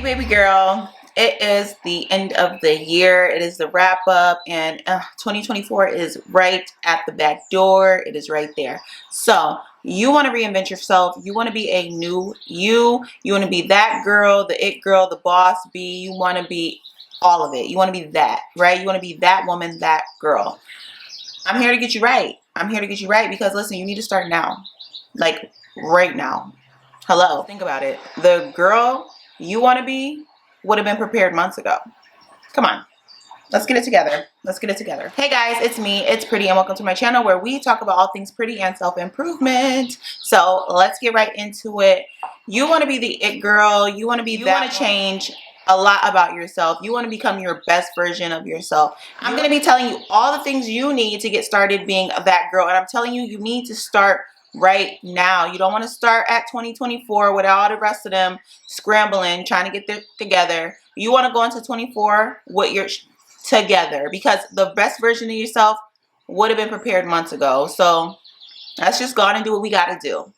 baby girl, it is the end of the year. It is the wrap up, and 2024 is right at the back door. It is right there. So you want to reinvent yourself. You want to be a new you. You want to be that girl, the it girl, the boss bee. You want to be all of it. You want to be that, right? You want to be that woman, that girl. I'm here to get you right. I'm here to get you right because listen, you need to start now. Like right now. Hello. Think about it. The girl you want to be would have been prepared months ago. Come on. Let's get it together. Let's get it together. Hey guys, it's me. It's Pretty and welcome to my channel where we talk about all things pretty and self-improvement. So let's get right into it. You want to be the it girl. You want to be that. You want to change a lot about yourself. You want to become your best version of yourself. I'm going to be telling you all the things you need to get started being that girl. And I'm telling you, you need to start right now. You don't want to start at 2024 with all the rest of them scrambling, trying to get it together. You want to go into 24 with your together because the best version of yourself would have been prepared months ago. So let's just go on and do what we got to do.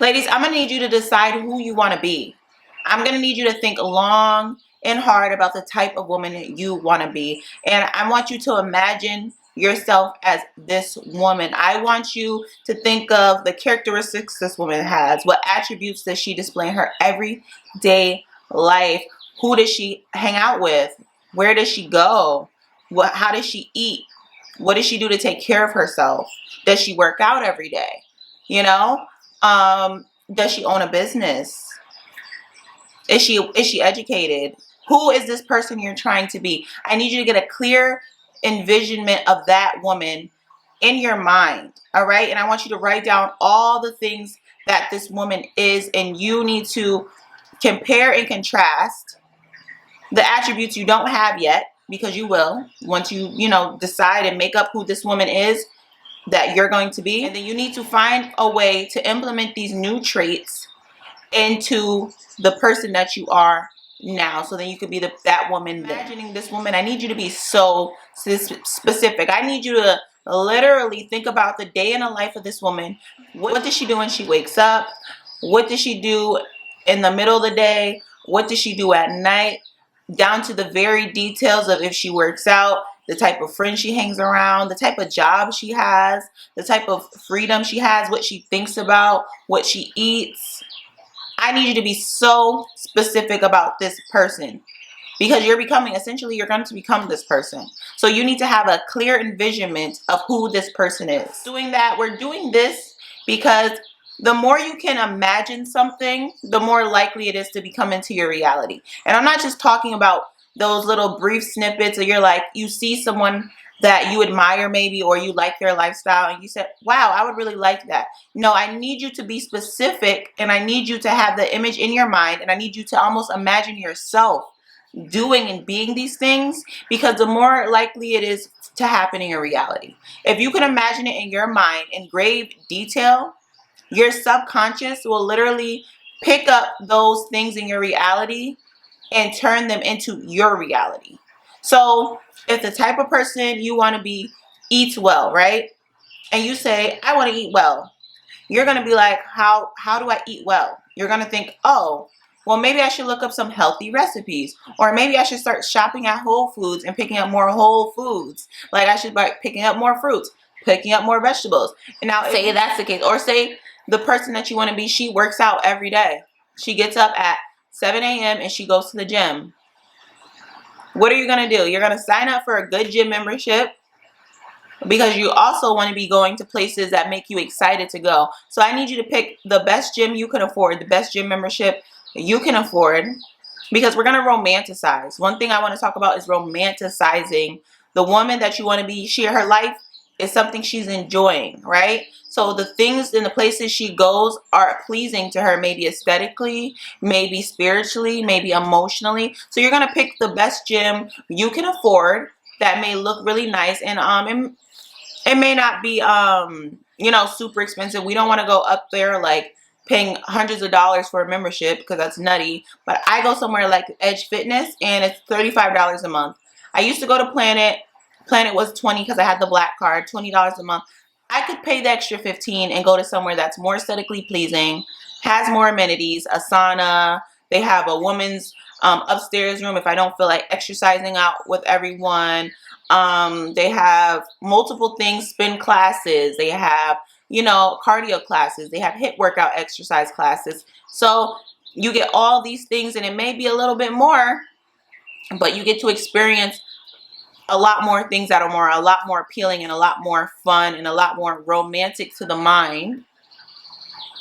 Ladies, I'm going to need you to decide who you want to be. I'm going to need you to think long and hard about the type of woman that you want to be. And I want you to imagine yourself as this woman. I want you to think of the characteristics this woman has. What attributes does she display in her everyday life? Who does she hang out with? Where does she go? How does she eat? What does she do to take care of herself? Does she work out every day? You know? Does she own a business? Is she educated? Who is this person you're trying to be? I need you to get a clear envisionment of that woman in your mind. All right. And I want you to write down all the things that this woman is. And you need to compare and contrast the attributes you don't have yet, because you will once you decide and make up who this woman is that you're going to be. And then you need to find a way to implement these new traits into the person that you are now, so then you could be that woman. Imagining this woman, I need you to be so specific. I need you to literally think about the day in the life of this woman. What does she do when she wakes up? What does she do in the middle of the day? What does she do at night? Down to the very details of if she works out, the type of friends she hangs around, the type of job she has, the type of freedom she has, what she thinks about, what she eats. I need you to be so specific about this person because you're essentially you're going to become this person. So you need to have a clear envisionment of who this person is. Doing that, we're doing this because the more you can imagine something, the more likely it is to become into your reality. And I'm not just talking about those little brief snippets or you see someone that you admire maybe, or you like their lifestyle and you said, wow, I would really like that. No, I need you to be specific, and I need you to have the image in your mind, and I need you to almost imagine yourself doing and being these things, because the more likely it is to happen in your reality. If you can imagine it in your mind in grave detail, your subconscious will literally pick up those things in your reality and turn them into your reality. So if the type of person you want to be eats well, right? And you say, I want to eat well. You're going to be like, how do I eat well? You're going to think, oh, well, maybe I should look up some healthy recipes. Or maybe I should start shopping at Whole Foods and picking up more whole foods. Like I should be picking up more fruits, picking up more vegetables. And now say that's the case. Or say the person that you want to be, she works out every day. She gets up at 7 a.m. and she goes to the gym. What are you going to do? You're going to sign up for a good gym membership because you also want to be going to places that make you excited to go. So I need you to pick the best gym you can afford, the best gym membership you can afford, because we're going to romanticize. One thing I want to talk about is romanticizing the woman that you want to be. Her life is something she's enjoying, right? So the things and the places she goes are pleasing to her, maybe aesthetically, maybe spiritually, maybe emotionally. So you're going to pick the best gym you can afford that may look really nice. And it may not be, super expensive. We don't want to go up there like paying hundreds of dollars for a membership because that's nutty. But I go somewhere like Edge Fitness and it's $35 a month. I used to go to Planet. Planet was $20 because I had the black card, $20 a month. I could pay the extra $15 and go to somewhere that's more aesthetically pleasing, has more amenities, a sauna. They have a women's upstairs room if I don't feel like exercising out with everyone. They have multiple things, spin classes. They have, cardio classes. They have HIIT workout exercise classes. So you get all these things, and it may be a little bit more, but you get to experience a lot more things that are a lot more appealing and a lot more fun and a lot more romantic to the mind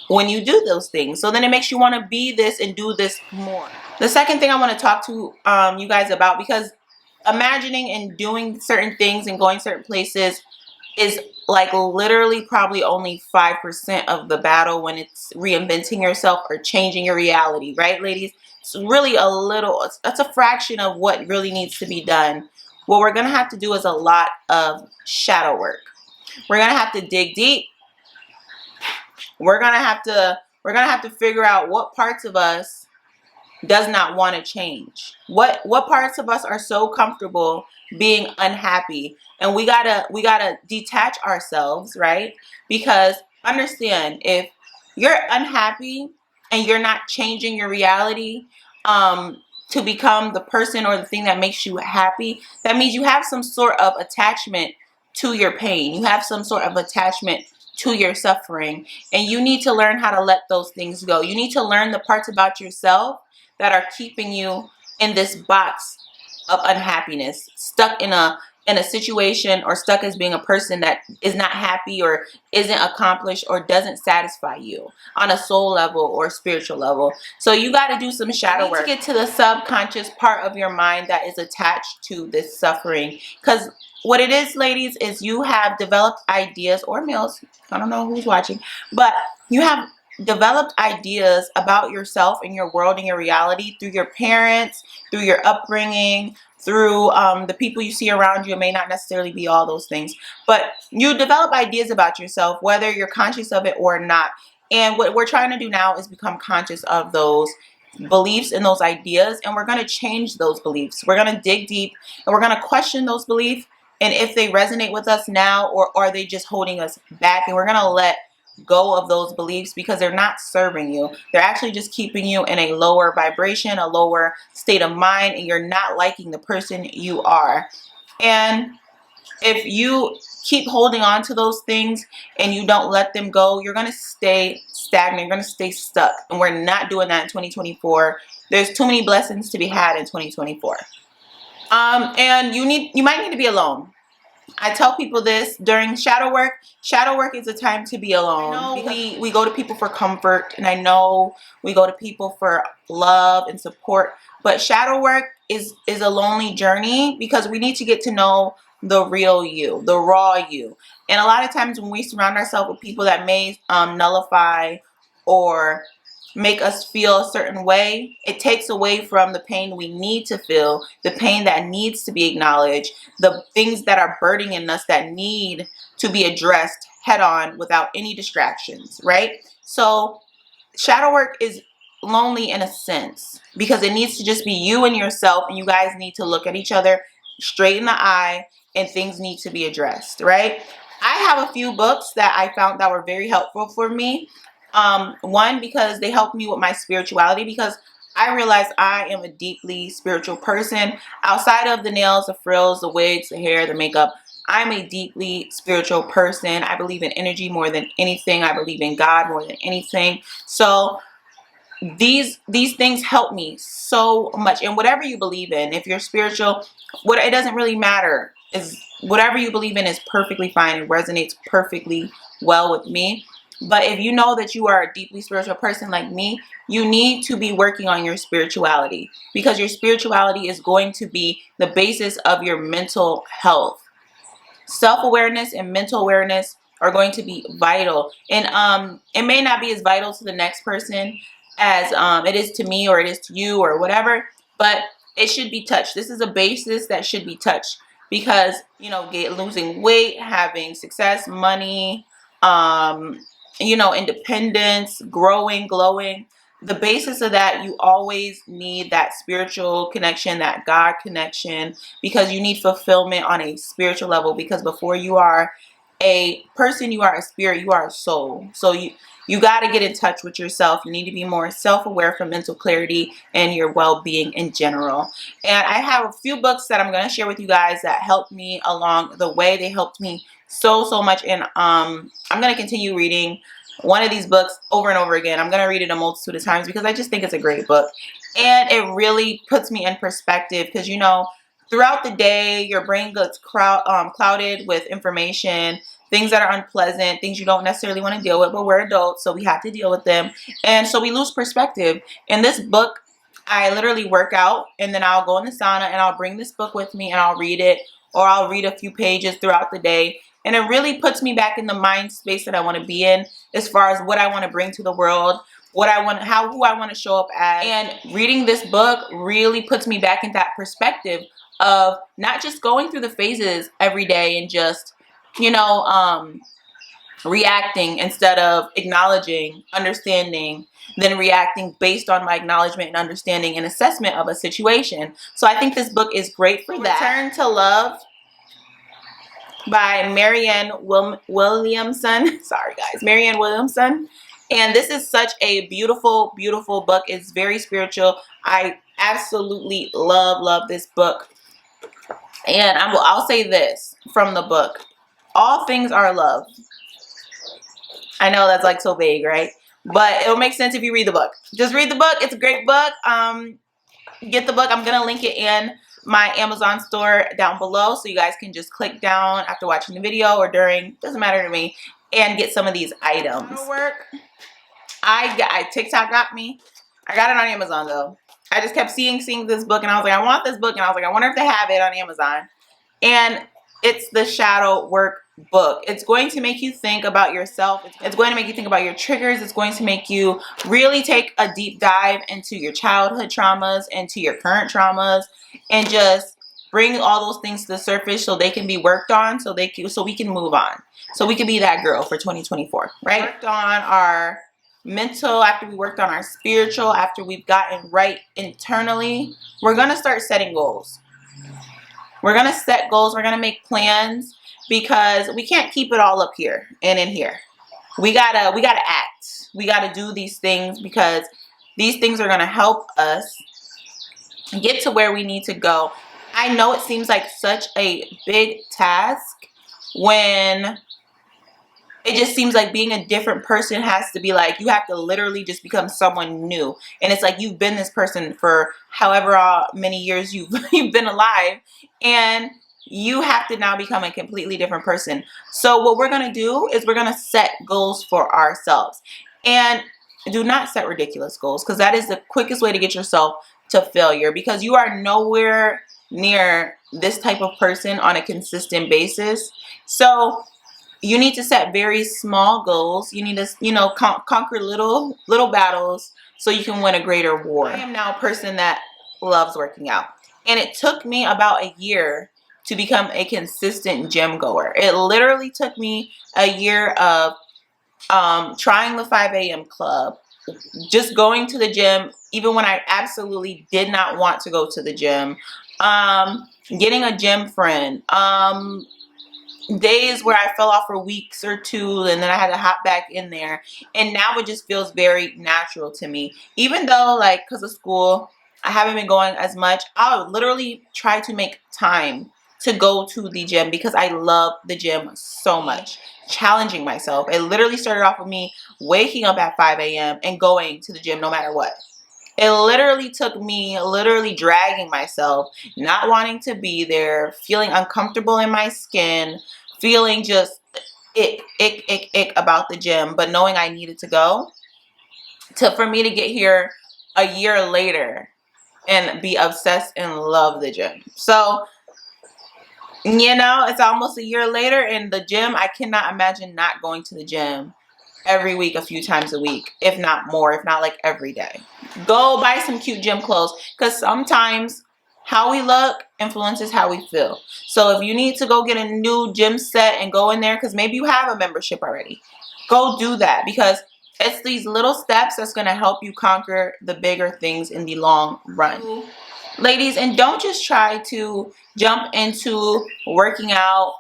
when you do those things. So then it makes you want to be this and do this more. The second thing I want to talk to you guys about, because imagining and doing certain things and going certain places is like literally probably only 5% of the battle when it's reinventing yourself or changing your reality, right, ladies? It's really that's a fraction of what really needs to be done. What we're gonna have to do is a lot of shadow work. We're gonna have to dig deep. We're gonna have to figure out what parts of us does not want to change. What parts of us are so comfortable being unhappy, and we gotta detach ourselves, right? Because understand, if you're unhappy and you're not changing your reality to become the person or the thing that makes you happy, that means you have some sort of attachment to your pain. You have some sort of attachment to your suffering, and you need to learn how to let those things go. You need to learn the parts about yourself that are keeping you in this box of unhappiness, stuck in a situation, or stuck as being a person that is not happy or isn't accomplished or doesn't satisfy you on a soul level or spiritual level. So you got to do some shadow work to get to the subconscious part of your mind that is attached to this suffering. Because what it is, ladies, is you have developed ideas, or males, I don't know who's watching, but you have developed ideas about yourself and your world and your reality through your parents, through your upbringing, through the people you see around you. It may not necessarily be all those things, but you develop ideas about yourself, whether you're conscious of it or not. And what we're trying to do now is become conscious of those beliefs and those ideas, and we're going to change those beliefs. We're going to dig deep, and we're going to question those beliefs, and if they resonate with us now, or are they just holding us back. And we're going to let go of those beliefs because they're not serving you. They're actually just keeping you in a lower vibration, a lower state of mind, and you're not liking the person you are. And if you keep holding on to those things and you don't let them go, you're going to stay stagnant. You're going to stay stuck. And we're not doing that in 2024. There's too many blessings to be had in 2024. And you might need to be alone. I tell people this during shadow work. Shadow work is a time to be alone. I know we go to people for comfort, and I know we go to people for love and support, but shadow work is a lonely journey because we need to get to know the real you, the raw you. And a lot of times when we surround ourselves with people that may nullify or make us feel a certain way, it takes away from the pain we need to feel, the pain that needs to be acknowledged, the things that are burning in us that need to be addressed head on without any distractions, right? So shadow work is lonely in a sense because it needs to just be you and yourself, and you guys need to look at each other straight in the eye, and things need to be addressed, right? I have a few books that I found that were very helpful for me. One, because they helped me with my spirituality, because I realized I am a deeply spiritual person. Outside of the nails, the frills, the wigs, the hair, the makeup, I'm a deeply spiritual person. I believe in energy more than anything. I believe in God more than anything. So these things help me so much. And whatever you believe in, if you're spiritual, it doesn't really matter. Is whatever you believe in is perfectly fine. It resonates perfectly well with me. But if you know that you are a deeply spiritual person like me, you need to be working on your spirituality, because your spirituality is going to be the basis of your mental health. Self-awareness and mental awareness are going to be vital. And it may not be as vital to the next person as it is to me, or it is to you, or whatever, but it should be touched. This is a basis that should be touched, because losing weight, having success, money, independence, growing, glowing, the basis of that, you always need that spiritual connection, that God connection, because you need fulfillment on a spiritual level. Because before you are a person, you are a spirit, you are a soul. So You got to get in touch with yourself. You need to be more self-aware for mental clarity and your well-being in general. And I have a few books that I'm going to share with you guys that helped me along the way. They helped me so much, and I'm going to continue reading one of these books over and over again. I'm going to read it a multitude of times because I just think it's a great book. And it really puts me in perspective because, you know, throughout the day, your brain gets clouded with information, things that are unpleasant, things you don't necessarily want to deal with, but we're adults, so we have to deal with them. And so we lose perspective. In this book, I literally work out, and then I'll go in the sauna, and I'll bring this book with me, and I'll read it, or I'll read a few pages throughout the day. And it really puts me back in the mind space that I want to be in as far as what I want to bring to the world, what I want, who I want to show up as. And reading this book really puts me back in that perspective of not just going through the phases every day and just, you know, reacting instead of acknowledging, understanding, then reacting based on my acknowledgement and understanding and assessment of a situation. So I think this book is great for that. Return to Love by Marianne Williamson. Sorry guys, Marianne Williamson. And this is such a beautiful, beautiful book. It's very spiritual. I absolutely love this book. And I'll say this from the book. All things are love. I know that's like so vague, right? But it'll make sense if you read the book. Just read the book. It's a great book. Get the book. I'm going to link it in my Amazon store down below, so you guys can just click down after watching the video or during, doesn't matter to me, and get some of these items. TikTok got me. I got it on Amazon though. I just kept seeing this book, and I was like, I want this book, and I was like, I wonder if they have it on Amazon. And it's the shadow work book. It's going to make you think about yourself. It's going to make you think about your triggers. It's going to make you really take a deep dive into your childhood traumas, into your current traumas, and just bring all those things to the surface so they can be worked on, so we can move on. So we can be that girl for 2024, right? Worked on our mental, after we worked on our spiritual, after we've gotten right internally, we're going to start setting goals. We're going to set goals. We're going to make plans, because we can't keep it all up here and in here. We gotta act. We gotta do these things, because these things are going to help us get to where we need to go. I know it seems like such a big task when it just seems like being a different person has to be like, you have to literally just become someone new. And it's like you've been this person for however many years you've been alive, and you have to now become a completely different person. So what we're going to do is we're going to set goals for ourselves. And do not set ridiculous goals, because that is the quickest way to get yourself to failure, because you are nowhere near this type of person on a consistent basis. So you need to set very small goals. You need to, you know, conquer little battles so you can win a greater war. I am now a person that loves working out, and it took me about a year to become a consistent gym goer. It literally took me a year of trying the 5 a.m. club, just going to the gym even when I absolutely did not want to go to the gym, getting a gym friend, days where I fell off for weeks or two, and then I had to hop back in there. And now it just feels very natural to me. Even though, like, because of school, I haven't been going as much, I'll literally try to make time to go to the gym, because I love the gym so much. Challenging myself. It literally started off with me waking up at 5 a.m. and going to the gym no matter what. It literally took me dragging myself, not wanting to be there, feeling uncomfortable in my skin, feeling just ick about the gym, but knowing I needed to go, for me to get here a year later and be obsessed and love the gym. So, you know, it's almost a year later, and the gym, I cannot imagine not going to the gym every week, a few times a week, if not more, if not like every day. Go buy some cute gym clothes, because sometimes how we look influences how we feel. So if you need to go get a new gym set and go in there, because maybe you have a membership already, go do that, because it's these little steps that's going to help you conquer the bigger things in the long run. Ladies, and don't just try to jump into working out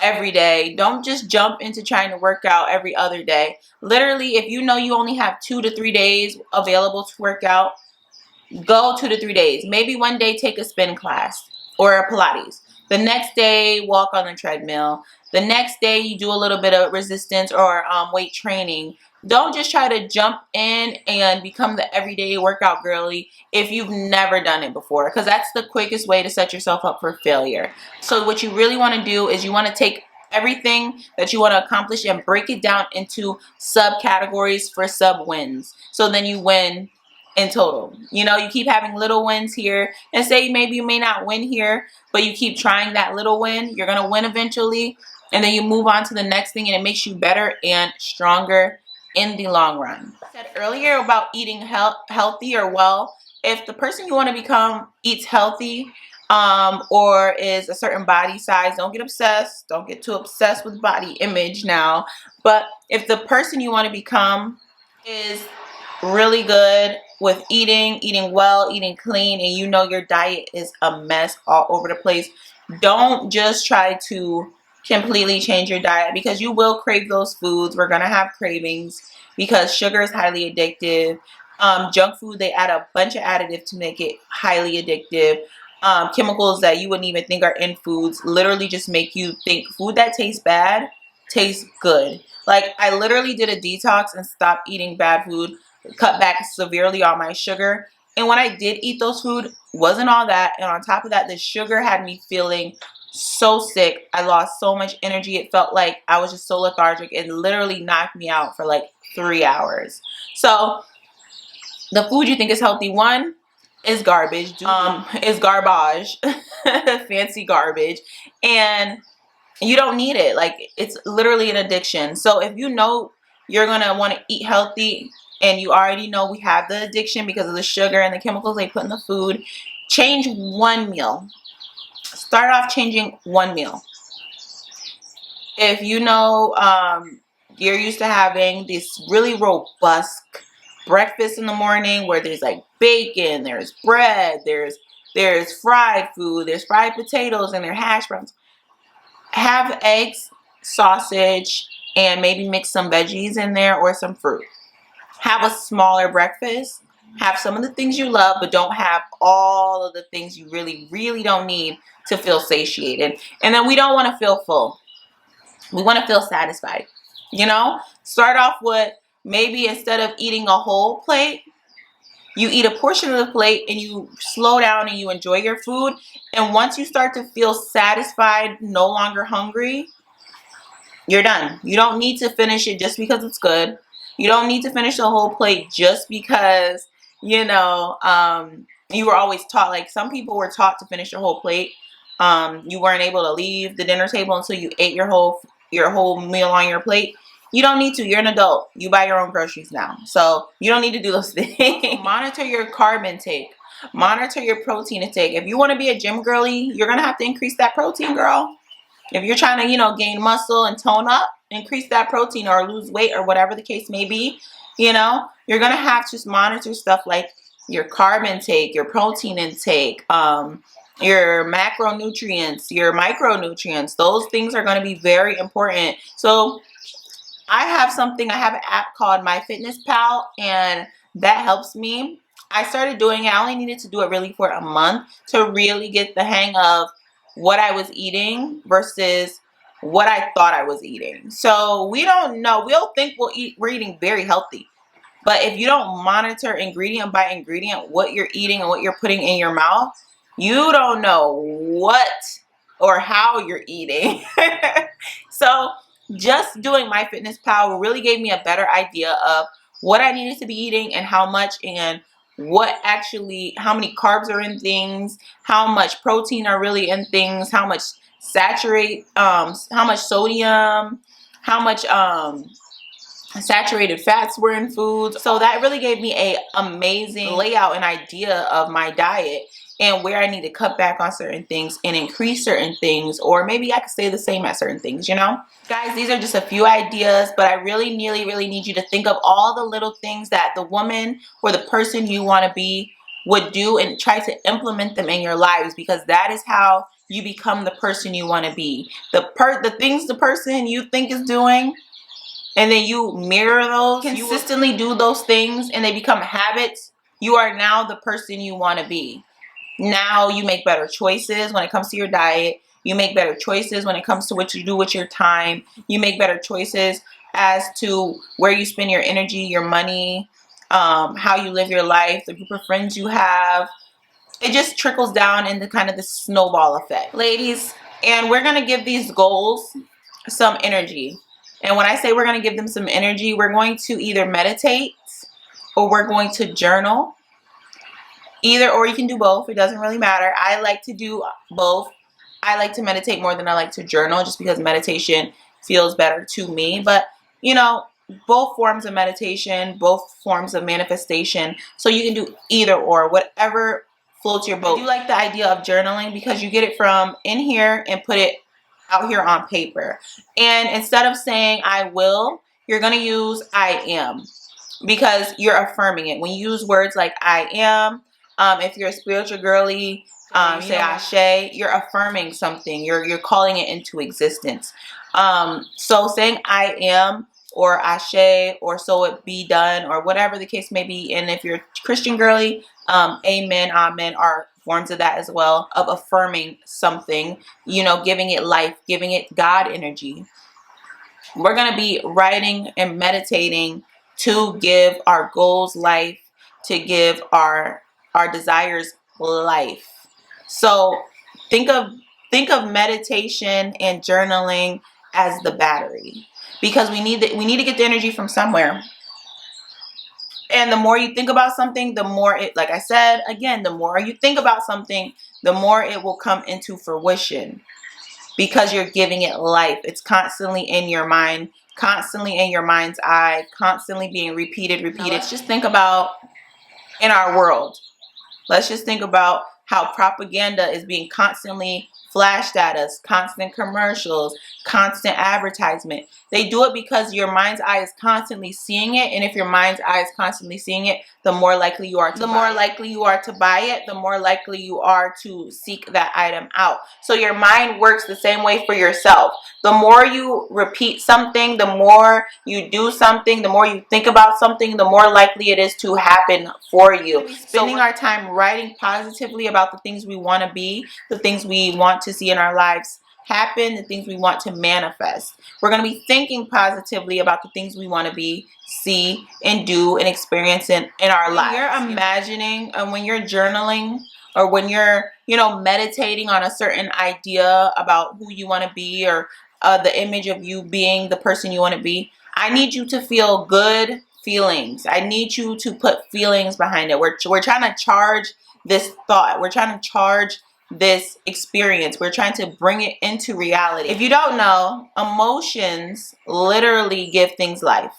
every day. Don't just jump into trying to work out every other day. Literally, if you know you only have 2 to 3 days available to work out, go 2 to 3 days. Maybe one day take a spin class or a Pilates. The next day, walk on the treadmill. The next day, you do a little bit of resistance or weight training. Don't just try to jump in and become the everyday workout girly if you've never done it before, because that's the quickest way to set yourself up for failure. So what you really want to do is you want to take everything that you want to accomplish and break it down into subcategories for sub wins. So then you win in total. You know, you keep having little wins here, and say maybe you may not win here, but you keep trying that little win, you're going to win eventually, and then you move on to the next thing, and it makes you better and stronger in the long run. I said earlier about eating healthy or well. If the person you want to become eats healthy or is a certain body size, don't get obsessed. Don't get too obsessed with body image now. But if the person you want to become is really good with eating well, eating clean, and you know your diet is a mess all over the place, don't just try to completely change your diet, because you will crave those foods. We're gonna have cravings because sugar is highly addictive. Junk food, they add a bunch of additives to make it highly addictive. Chemicals that you wouldn't even think are in foods literally just make you think food that tastes bad tastes good. Like, I literally did a detox and stopped eating bad food, cut back severely on my sugar, and when I did eat those food, wasn't all that, and on top of that, the sugar had me feeling so sick. I lost so much energy. It felt like I was just so lethargic. It literally knocked me out for like 3 hours. So the food you think is healthy, one, is garbage. Is garbage. Fancy garbage. And you don't need it. Like, it's literally an addiction. So if you know you're gonna want to eat healthy, and you already know we have the addiction because of the sugar and the chemicals they put in the food, change one meal. Start off changing one meal. If you know you're used to having this really robust breakfast in the morning where there's like bacon, there's bread, there's fried food, there's fried potatoes, and there's hash browns. Have eggs, sausage, and maybe mix some veggies in there or some fruit. Have a smaller breakfast. Have some of the things you love, but don't have all of the things you really, really don't need to feel satiated. And then we don't want to feel full. We want to feel satisfied. You know, start off with, maybe instead of eating a whole plate, you eat a portion of the plate and you slow down and you enjoy your food. And once you start to feel satisfied, no longer hungry, you're done. You don't need to finish it just because it's good. You don't need to finish the whole plate just because, you know, you were always taught, like some people were taught to finish your whole plate. You weren't able to leave the dinner table until you ate your whole meal on your plate. You don't need to. You're an adult. You buy your own groceries now. So you don't need to do those things. Monitor your carb intake. Monitor your protein intake. If you want to be a gym girly, you're going to have to increase that protein, girl. If you're trying to, you know, gain muscle and tone up, increase that protein or lose weight or whatever the case may be, you know, you're going to have to monitor stuff like your carb intake, your protein intake, your macronutrients, your micronutrients. Those things are going to be very important. So I have an app called MyFitnessPal, and that helps me. I started doing it. I only needed to do it really for a month to really get the hang of what I was eating versus what I thought I was eating. So we don't know. We'll think we're eating very healthy. But if you don't monitor ingredient by ingredient what you're eating and what you're putting in your mouth, you don't know what or how you're eating. So just doing MyFitnessPal really gave me a better idea of what I needed to be eating and how much, and how many carbs are in things, how much protein are really in things, how much how much sodium, how much saturated fats were in foods. So that really gave me a amazing layout and idea of my diet and where I need to cut back on certain things and increase certain things, or maybe I could stay the same at certain things, you know? Guys, these are just a few ideas, but I really need you to think of all the little things that the woman or the person you want to be would do and try to implement them in your lives, because that is how you become the person you want to be. The things the person you think is doing, and then you mirror those, consistently do those things, and they become habits. You are now the person you want to be. Now you make better choices when it comes to your diet. You make better choices when it comes to what you do with your time. You make better choices as to where you spend your energy, your money, how you live your life, the group of friends you have. It just trickles down into kind of the snowball effect, ladies. And we're going to give these goals some energy. And when I say we're going to give them some energy, we're going to either meditate or we're going to journal. Either or, you can do both. It doesn't really matter. I like to do both. I like to meditate more than I like to journal, just because meditation feels better to me. But, you know, both forms of meditation, both forms of manifestation. So you can do either or, whatever floats your boat. I do like the idea of journaling because you get it from in here and put it out here on paper. And instead of saying I will, you're going to use I am, because you're affirming it. When you use words like I am, if you're a spiritual girly, you say Ashe, you're affirming something. You're calling it into existence. So saying I am or Ashe or so it be done or whatever the case may be. And if you're a Christian girly, amen, amen are forms of that as well, of affirming something, you know, giving it life, giving it God energy. We're going to be writing and meditating to give our goals life, to give our desires life. So think of meditation and journaling as the battery, because we need to get the energy from somewhere. And the more you think about something, the more it, like I said again, the more you think about something, the more it will come into fruition, because you're giving it life. It's constantly in your mind, constantly in your mind's eye, constantly being repeated. Now let's just think about in our world. Let's just think about how propaganda is being constantly flashed at us, constant commercials, constant advertisement. They do it because your mind's eye is constantly seeing it, and if your mind's eye is constantly seeing it, the more likely you are to buy it, the more likely you are to seek that item out. So your mind works the same way for yourself. The more you repeat something, the more you do something, the more you think about something, the more likely it is to happen for you. Spending our time writing positively about the things we want to be, the things we want to see in our lives happen, the things we want to manifest. We're going to be thinking positively about the things we want to be, see, and do and experience in our lives. When you're imagining and when you're journaling, or when you're, you know, meditating on a certain idea about who you want to be, or the image of you being the person you want to be, I need you to feel good feelings. I need you to put feelings behind it. We're trying to charge this thought. We're trying to charge this experience. We're trying to bring it into reality. If you don't know, emotions literally give things life.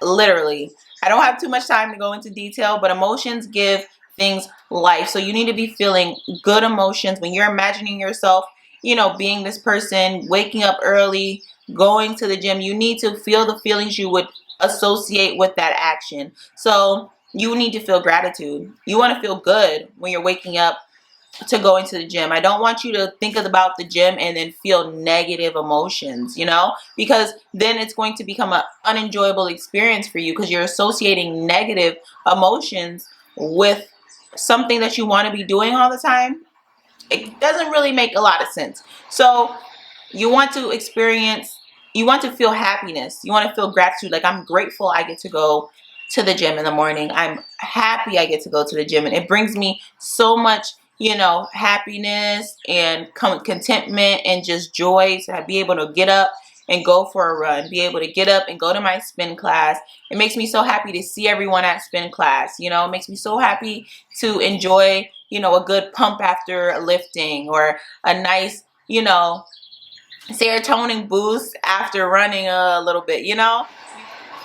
Literally. I don't have too much time to go into detail, but emotions give things life. So you need to be feeling good emotions when you're imagining yourself, you know, being this person, waking up early, going to the gym. You need to feel the feelings you would associate with that action. So you need to feel gratitude. You want to feel good when you're waking up to go into the gym. I don't want you to think about the gym and then feel negative emotions, you know, because then it's going to become an unenjoyable experience for you, because you're associating negative emotions with something that you want to be doing all the time. It doesn't really make a lot of sense. So you want to experience, you want to feel happiness. You want to feel gratitude. Like, I'm grateful I get to go to the gym in the morning. I'm happy I get to go to the gym. And it brings me so much, you know, happiness and contentment and just joy to be able to get up and go for a run, be able to get up and go to my spin class. It makes me so happy to see everyone at spin class. You know, it makes me so happy to enjoy, you know, a good pump after lifting, or a nice, you know, serotonin boost after running a little bit, you know.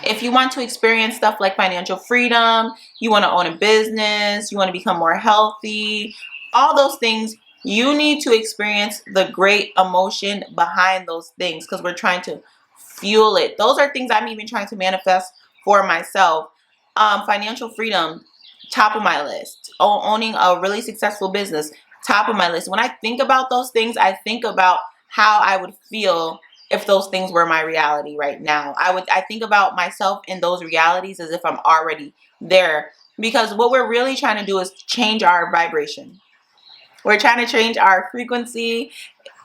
If you want to experience stuff like financial freedom, you want to own a business, you want to become more healthy, all those things, you need to experience the great emotion behind those things, because we're trying to fuel it. Those are things I'm even trying to manifest for myself. Financial freedom, top of my list. Owning a really successful business, top of my list. When I think about those things, I think about how I would feel if those things were my reality right now. I think about myself in those realities as if I'm already there, because what we're really trying to do is change our vibration. We're trying to change our frequency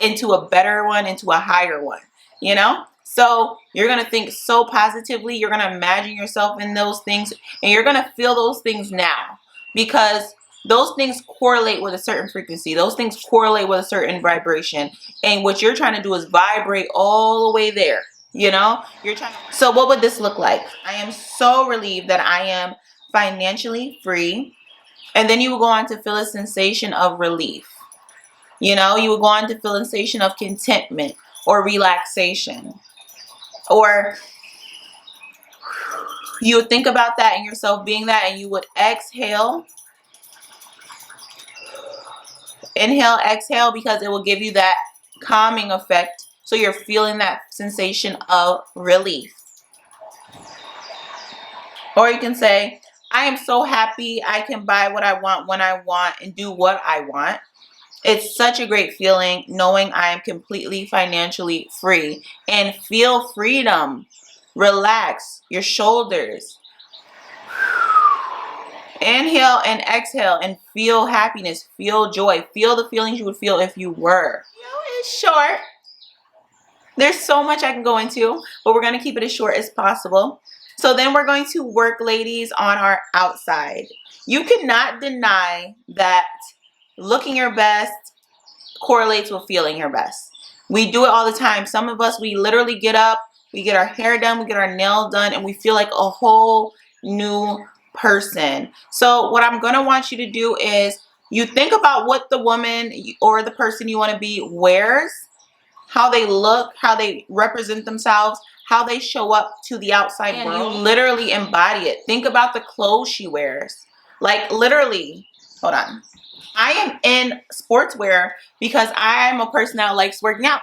into a better one, into a higher one, you know? So you're going to think so positively. You're going to imagine yourself in those things, and you're going to feel those things now, because those things correlate with a certain frequency. Those things correlate with a certain vibration. And what you're trying to do is vibrate all the way there. You know, so what would this look like? I am so relieved that I am financially free. And then you will go on to feel a sensation of relief. You know, you will go on to feel a sensation of contentment or relaxation. Or you would think about that and yourself being that, and you would exhale. Inhale, exhale, because it will give you that calming effect. So you're feeling that sensation of relief. Or you can say, I am so happy I can buy what I want when I want and do what I want. It's such a great feeling knowing I am completely financially free. And feel freedom. Relax your shoulders. Inhale and exhale and feel happiness, feel joy, feel the feelings you would feel if you were. You know, it's short. There's so much I can go into, but we're going to keep it as short as possible. So then we're going to work, ladies, on our outside. You cannot deny that looking your best correlates with feeling your best. We do it all the time. Some of us, we literally get up, we get our hair done, we get our nails done, and we feel like a whole new person. So what I'm going to want you to do is you think about what the woman or the person you want to be wears, how they look, how they represent themselves, how they show up to the outside world. You literally embody it. Think about the clothes she wears. Like literally, hold on. I am in sportswear because I'm a person that likes working out.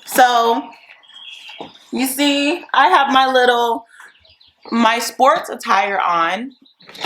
So you see, I have my sports attire on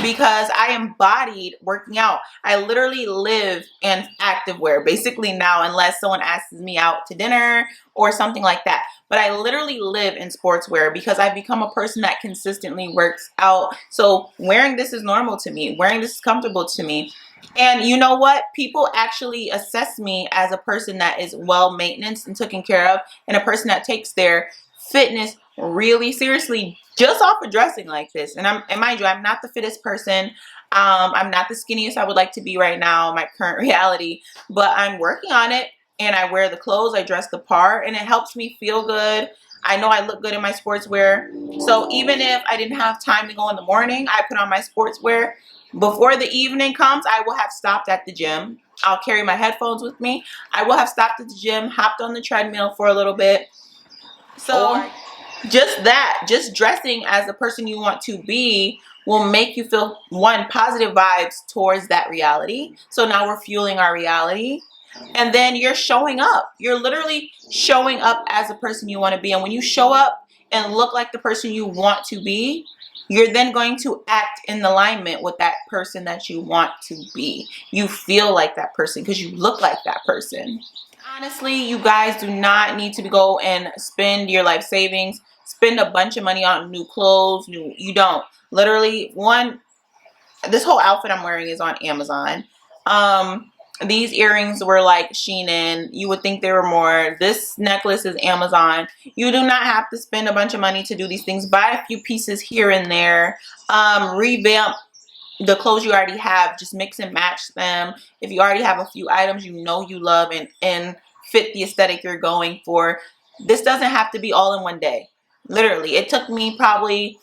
because I embodied working out. I literally live in activewear basically now, unless someone asks me out to dinner or something like that. But I literally live in sportswear because I've become a person that consistently works out. So wearing this is normal to me. Wearing this is comfortable to me. And you know what? People actually assess me as a person that is well maintenance and taken care of, and a person that takes their fitness really seriously just off of dressing like this. And mind you, I'm not the fittest person. I'm not the skinniest I would like to be right now, my current reality, but I'm working on it, and I wear the clothes, I dress the part, and it helps me feel good. I know I look good in my sportswear. So even if I didn't have time to go in the morning, I put on my sportswear. Before the evening comes, I will have stopped at the gym. I'll carry my headphones with me. I will have stopped at the gym, hopped on the treadmill for a little bit. So just dressing as the person you want to be will make you feel, one, positive vibes towards that reality. So now we're fueling our reality. And then you're showing up. You're literally showing up as the person you want to be. And when you show up and look like the person you want to be, you're then going to act in alignment with that person that you want to be. You feel like that person because you look like that person. Honestly, you guys do not need to go and spend your life savings, spend a bunch of money on new clothes. You don't. Literally, this whole outfit I'm wearing is on Amazon. These earrings were like Shein. You would think they were more. This necklace is Amazon. You do not have to spend a bunch of money to do these things. Buy a few pieces here and there. Revamp the clothes you already have. Just mix and match them. If you already have a few items you know you love and fit the aesthetic you're going for, this doesn't have to be all in one day. Literally, it took me probably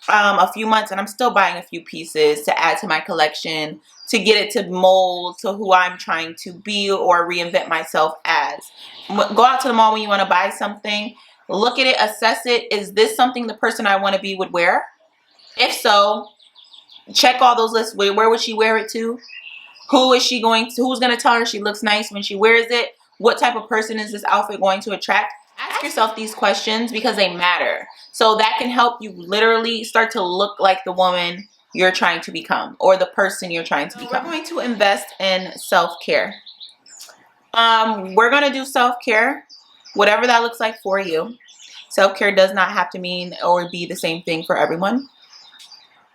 a few months, and I'm still buying a few pieces to add to my collection to get it to mold to who I'm trying to be or reinvent myself as. Go out to the mall when you want to buy something. Look at it, assess it. Is this something the person I want to be would wear? If so, check all those lists. Where would she wear it to? Who's going to tell her she looks nice when she wears it? What type of person is this outfit going to attract? Ask yourself these questions because they matter. So that can help you literally start to look like the woman you're trying to become, or the person you're trying to become. We're going to invest in self-care. We're going to do self-care, whatever that looks like for you. Self-care does not have to mean or be the same thing for everyone.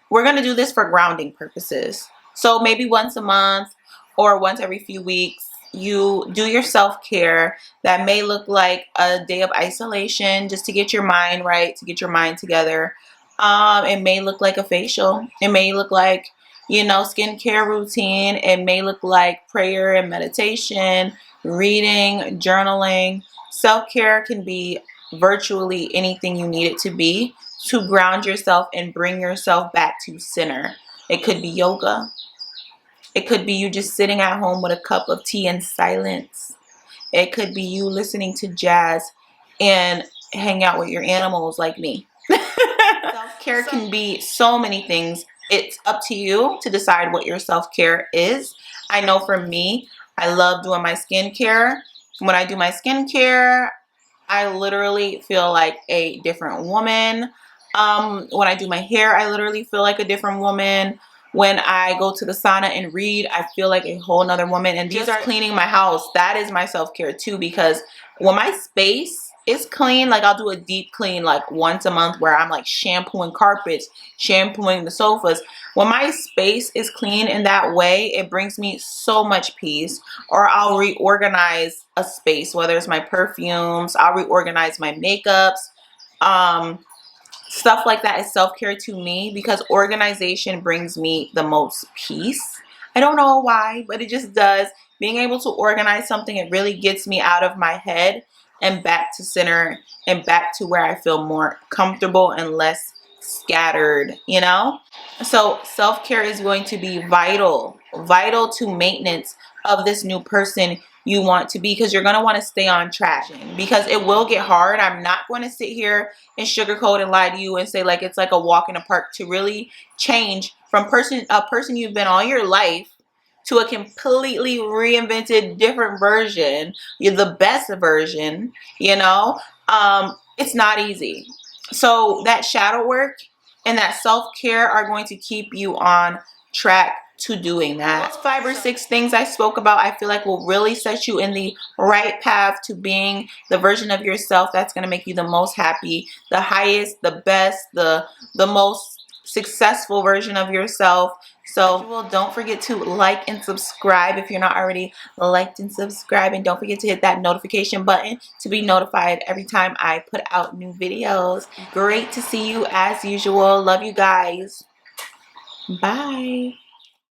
We're going to do this for grounding purposes. So maybe once a month or once every few weeks, you do your self-care. That may look like a day of isolation just to get your mind right, to get your mind together. It may look like a facial. It may look like, skincare routine. It may look like prayer and meditation, reading, journaling. Self-care can be virtually anything you need it to be to ground yourself and bring yourself back to center. It could be yoga. It could be you just sitting at home with a cup of tea in silence. It could be you listening to jazz and hang out with your animals like me. Self-care can be so many things. It's up to you to decide what your self-care is. I know for me, I love doing my skincare. When I do my skincare, I literally feel like a different woman. When I do my hair, I literally feel like a different woman. When I go to the sauna and read, I feel like a whole nother woman. And these are cleaning my house. That is my self-care too, because when my space is clean, like I'll do a deep clean like once a month where I'm like shampooing carpets, shampooing the sofas. When my space is clean in that way, it brings me so much peace. Or I'll reorganize a space, whether it's my perfumes, I'll reorganize my makeups. Stuff like that is self-care to me because organization brings me the most peace. I don't know why, but it just does. Being able to organize something, it really gets me out of my head and back to center and back to where I feel more comfortable and less scattered, So self-care is going to be vital to maintenance of this new person you want to be, because you're going to want to stay on track, because it will get hard. I'm not going to sit here and sugarcoat and lie to you and say like it's like a walk in the park. To really change from a person you've been all your life to a completely reinvented different version, you're the best version, it's not easy. So that shadow work and that self-care are going to keep you on track to doing that. Those 5 or 6 things I spoke about, I feel like will really set you in the right path to being the version of yourself that's going to make you the most happy, the highest, the best, the most successful version of yourself. So don't forget to like and subscribe if you're not already liked and subscribed, and don't forget to hit that notification button to be notified every time I put out new videos. Great to see you as usual. Love you guys. Bye.